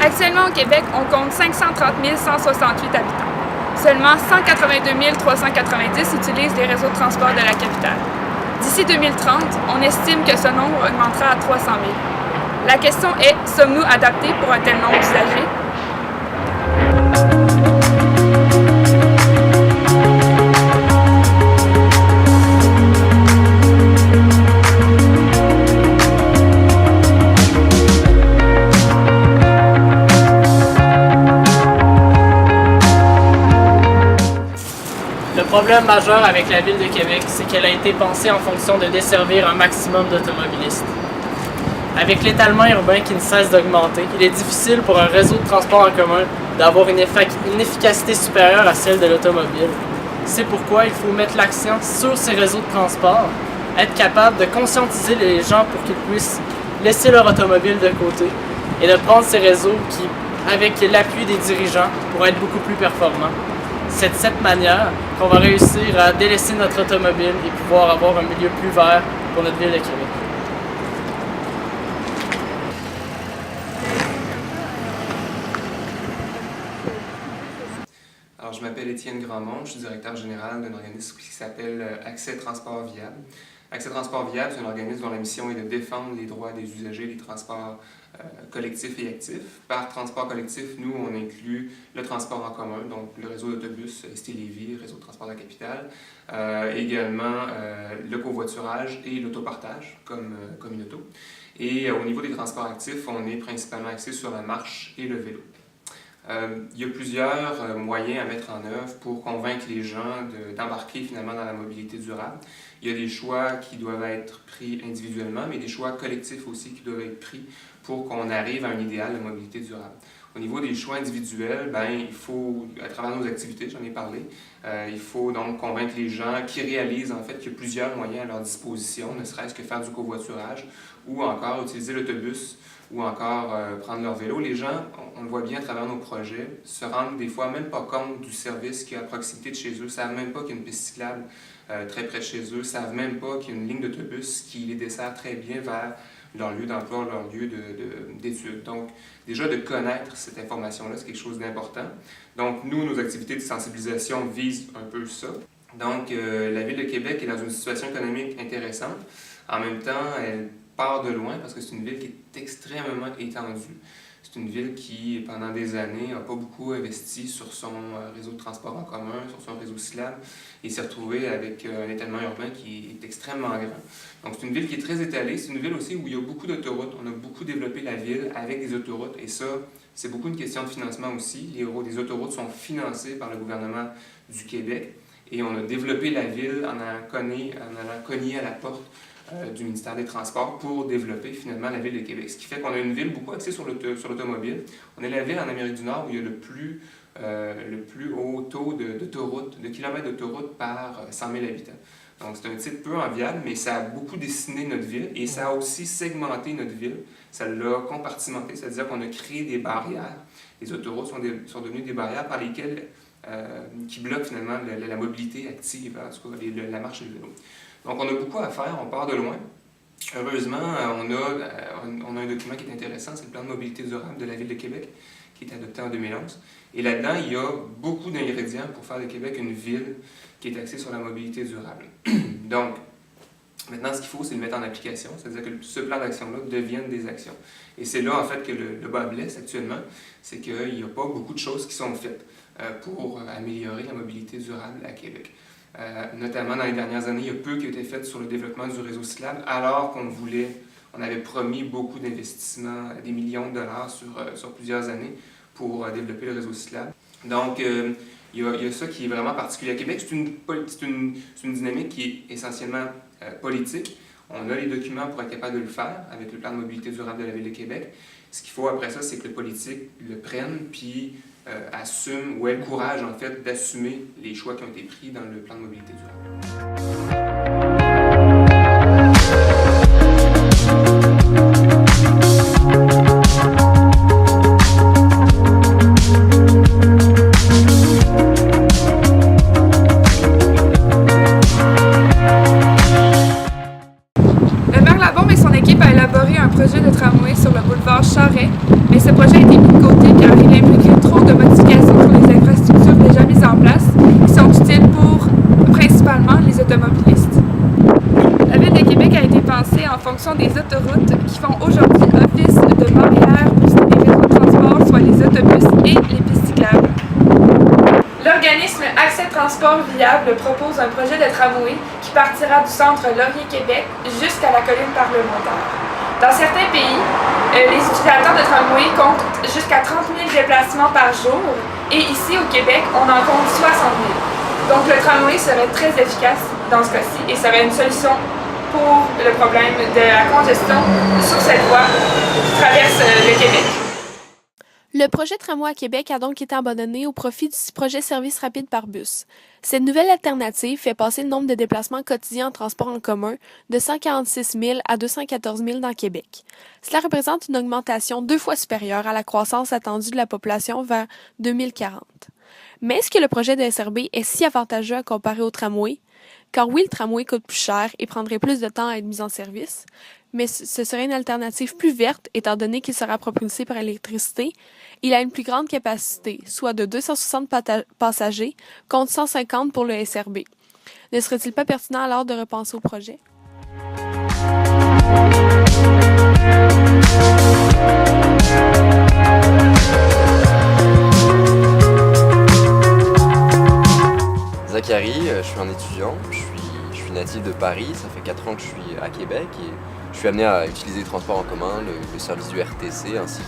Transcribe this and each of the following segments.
Actuellement, au Québec, on compte 530 168 habitants. Seulement 182 390 utilisent les réseaux de transport de la capitale. D'ici 2030, on estime que ce nombre augmentera à 300 000. La question est, sommes-nous adaptés pour un tel nombre d'usagers? Le problème majeur avec la Ville de Québec, c'est qu'elle a été pensée en fonction de desservir un maximum d'automobilistes. Avec l'étalement urbain qui ne cesse d'augmenter, il est difficile pour un réseau de transport en commun d'avoir une efficacité supérieure à celle de l'automobile. C'est pourquoi il faut mettre l'accent sur ces réseaux de transport, être capable de conscientiser les gens pour qu'ils puissent laisser leur automobile de côté et de prendre ces réseaux qui, avec l'appui des dirigeants, pourraient être beaucoup plus performants. C'est de cette manière qu'on va réussir à délaisser notre automobile et pouvoir avoir un milieu plus vert pour notre ville de Québec. Alors, je m'appelle Étienne Grandmont, je suis directeur général d'un organisme qui s'appelle Accès Transport Viable. Accès Transport Viable, c'est un organisme dont la mission est de défendre les droits des usagers des transports collectifs et actifs. Par transport collectif, nous, on inclut le transport en commun, donc le réseau d'autobus ST-Lévis, réseau de transport de la capitale, également le covoiturage et l'autopartage comme une auto. Et au niveau des transports actifs, on est principalement axé sur la marche et le vélo. Il y a plusieurs moyens à mettre en œuvre pour convaincre les gens d'embarquer finalement dans la mobilité durable. Il y a des choix qui doivent être pris individuellement, mais des choix collectifs aussi qui doivent être pris pour qu'on arrive à un idéal de mobilité durable. Au niveau des choix individuels, il faut, à travers nos activités, j'en ai parlé, il faut donc convaincre les gens qui réalisent en fait qu'il y a plusieurs moyens à leur disposition, ne serait-ce que faire du covoiturage ou encore utiliser l'autobus ou encore prendre leur vélo. Les gens, on le voit bien à travers nos projets, se rendent des fois même pas compte du service qui est à proximité de chez eux, ne savent même pas qu'il y a une piste cyclable très près de chez eux, ne savent même pas qu'il y a une ligne d'autobus qui les dessert très bien vers leur lieu d'emploi, leur lieu d'études. Donc, déjà de connaître cette information-là, c'est quelque chose d'important. Donc, nous, nos activités de sensibilisation visent un peu ça. Donc, la Ville de Québec est dans une situation économique intéressante. En même temps, elle part de loin parce que c'est une ville qui est extrêmement étendue. C'est une ville qui, pendant des années, n'a pas beaucoup investi sur son réseau de transport en commun, sur son réseau cyclable, et s'est retrouvée avec un étalement urbain qui est extrêmement grand. Donc c'est une ville qui est très étalée, c'est une ville aussi où il y a beaucoup d'autoroutes. On a beaucoup développé la ville avec des autoroutes, et ça, c'est beaucoup une question de financement aussi. Les autoroutes sont financées par le gouvernement du Québec, et on a développé la ville en allant cogner à la porte du ministère des Transports pour développer finalement la ville de Québec. Ce qui fait qu'on a une ville beaucoup axée sur l'automobile. On est la ville en Amérique du Nord où il y a le plus haut taux de kilomètres d'autoroute par 100 000 habitants. Donc c'est un titre peu enviable, mais ça a beaucoup dessiné notre ville et ça a aussi segmenté notre ville. Ça l'a compartimenté, c'est-à-dire qu'on a créé des barrières. Les autoroutes sont devenues des barrières par lesquelles qui bloquent finalement la mobilité active, en tout cas la marche et le vélo. Donc, on a beaucoup à faire, on part de loin. Heureusement, on a un document qui est intéressant, c'est le plan de mobilité durable de la Ville de Québec, qui est adopté en 2011. Et là-dedans, il y a beaucoup d'ingrédients pour faire de Québec une ville qui est axée sur la mobilité durable. Donc, maintenant, ce qu'il faut, c'est le mettre en application, c'est-à-dire que ce plan d'action-là devienne des actions. Et c'est là, en fait, que le bas blesse actuellement, c'est qu'il n'y a pas beaucoup de choses qui sont faites pour améliorer la mobilité durable à Québec. Notamment dans les dernières années, il y a peu qui a été fait sur le développement du réseau cyclable, alors on avait promis beaucoup d'investissements, des millions de dollars sur plusieurs années pour développer le réseau cyclable. Donc, il y a ça qui est vraiment particulier à Québec. C'est une dynamique qui est essentiellement politique. On a les documents pour être capable de le faire avec le plan de mobilité durable de la Ville de Québec. Ce qu'il faut après ça, c'est que le politique le prenne puis assume ou ait le courage en fait d'assumer les choix qui ont été pris dans le plan de mobilité durable. Projet de tramway sur le boulevard Charest, mais ce projet a été mis de côté car il impliquait trop de modifications sur les infrastructures déjà mises en place qui sont utiles pour principalement les automobilistes. La Ville de Québec a été pensée en fonction des autoroutes qui font aujourd'hui office de barrières pour les réseaux de transport, soit les autobus et les pistes cyclables. L'organisme Accès Transport Viable propose un projet de tramway qui partira du centre Laurier-Québec jusqu'à la colline parlementaire. Dans certains pays, les utilisateurs de tramway comptent jusqu'à 30 000 déplacements par jour et ici au Québec, on en compte 60 000. Donc le tramway serait très efficace dans ce cas-ci et serait une solution pour le problème de la congestion sur cette voie qui traverse le Québec. Le projet tramway à Québec a donc été abandonné au profit du projet service rapide par bus. Cette nouvelle alternative fait passer le nombre de déplacements quotidiens en transport en commun de 146 000 à 214 000 dans Québec. Cela représente une augmentation 2 fois supérieure à la croissance attendue de la population vers 2040. Mais est-ce que le projet de SRB est si avantageux à comparer au tramway? Car oui, le tramway coûte plus cher et prendrait plus de temps à être mis en service, mais ce serait une alternative plus verte étant donné qu'il sera propulsé par électricité. Il a une plus grande capacité, soit de 260 passagers, contre 150 pour le SRB. Ne serait-il pas pertinent alors de repenser au projet? Zachary, je suis un étudiant, je suis natif de Paris, ça fait 4 ans que je suis à Québec et je suis amené à utiliser les transports en commun, le service du RTC ainsi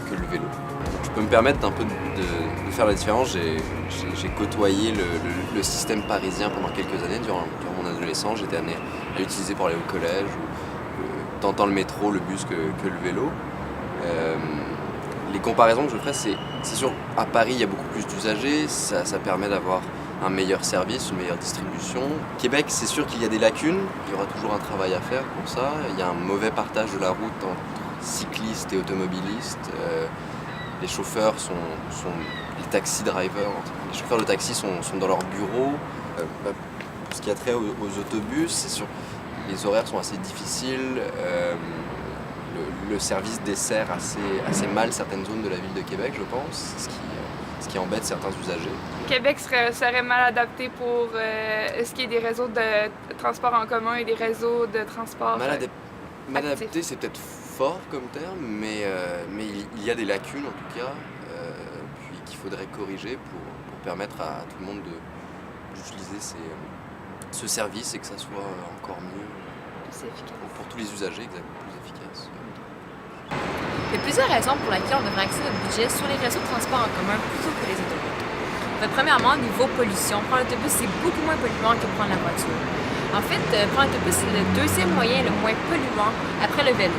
que le vélo. Je peux me permettre un peu de faire la différence, j'ai côtoyé le système parisien pendant quelques années, durant mon adolescence, j'étais amené à l'utiliser pour aller au collège, ou tant le métro, le bus que le vélo. Les comparaisons que je ferais, c'est sûr, à Paris il y a beaucoup plus d'usagers, ça permet d'avoir un meilleur service, une meilleure distribution. Québec, c'est sûr qu'il y a des lacunes, il y aura toujours un travail à faire pour ça. Il y a un mauvais partage de la route entre cyclistes et automobilistes. Les chauffeurs sont les taxi drivers, les chauffeurs de taxi sont dans leur bureau. Pour ce qui a trait aux autobus, c'est sûr, les horaires sont assez difficiles. Le service dessert assez mal certaines zones de la ville de Québec, je pense, ce qui embête certains usagers. Québec serait mal adapté pour ce qui est des réseaux de transport en commun et des réseaux de transport mal adapté, c'est peut-être fort comme terme, mais il y a des lacunes en tout cas, puis qu'il faudrait corriger pour permettre à tout le monde d'utiliser ce service et que ça soit encore mieux pour tous les usagers, plus efficace. Il y a plusieurs raisons pour lesquelles on devrait axer notre budget sur les réseaux de transport en commun plutôt que les autoroutes. Premièrement, niveau pollution, prendre l'autobus c'est beaucoup moins polluant que prendre la voiture. En fait, prendre l'autobus c'est le deuxième moyen le moins polluant après le vélo.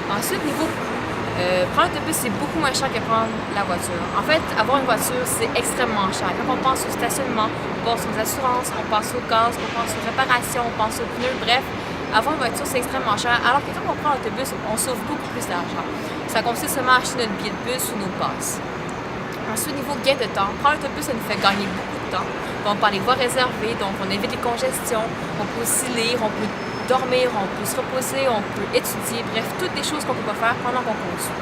Ensuite, niveau coût, prendre l'autobus c'est beaucoup moins cher que prendre la voiture. En fait, avoir une voiture c'est extrêmement cher. Quand on pense au stationnement, on pense aux assurances, on pense au gaz, on pense aux réparations, on pense aux pneus, bref. Avoir une voiture, c'est extrêmement cher, alors que quand on prend l'autobus, on sauve beaucoup plus d'argent. Ça consiste seulement à acheter notre billet de bus ou nos passes. Ensuite, niveau gain de temps, prendre l'autobus, ça nous fait gagner beaucoup de temps. On prend les voies réservées, donc on évite les congestions, on peut aussi lire, on peut dormir, on peut se reposer, on peut étudier, bref, toutes des choses qu'on ne peut pas faire pendant qu'on conduit.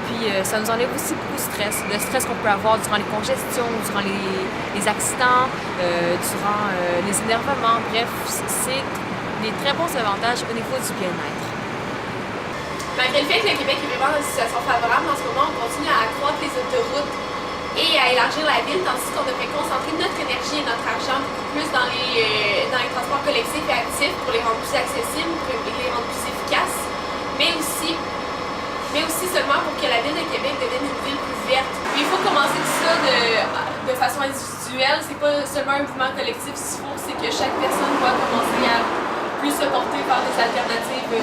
Puis ça nous enlève aussi beaucoup de stress, le stress qu'on peut avoir durant les congestions, durant les accidents, durant les énervements, bref, c'est des très bons avantages au niveau du bien-être. Malgré le fait que le Québec est vraiment dans une situation favorable, en ce moment, on continue à accroître les autoroutes et à élargir la ville, tandis qu'on devrait concentrer notre énergie et notre argent beaucoup plus dans les transports collectifs et actifs pour les rendre plus accessibles, pour les rendre plus efficaces, mais aussi seulement pour que la ville de Québec devienne une ville plus verte. Puis il faut commencer tout ça de façon individuelle, c'est pas seulement un mouvement collectif, ce qu'il faut, c'est que chaque personne doit commencer à plus se porter par des alternatives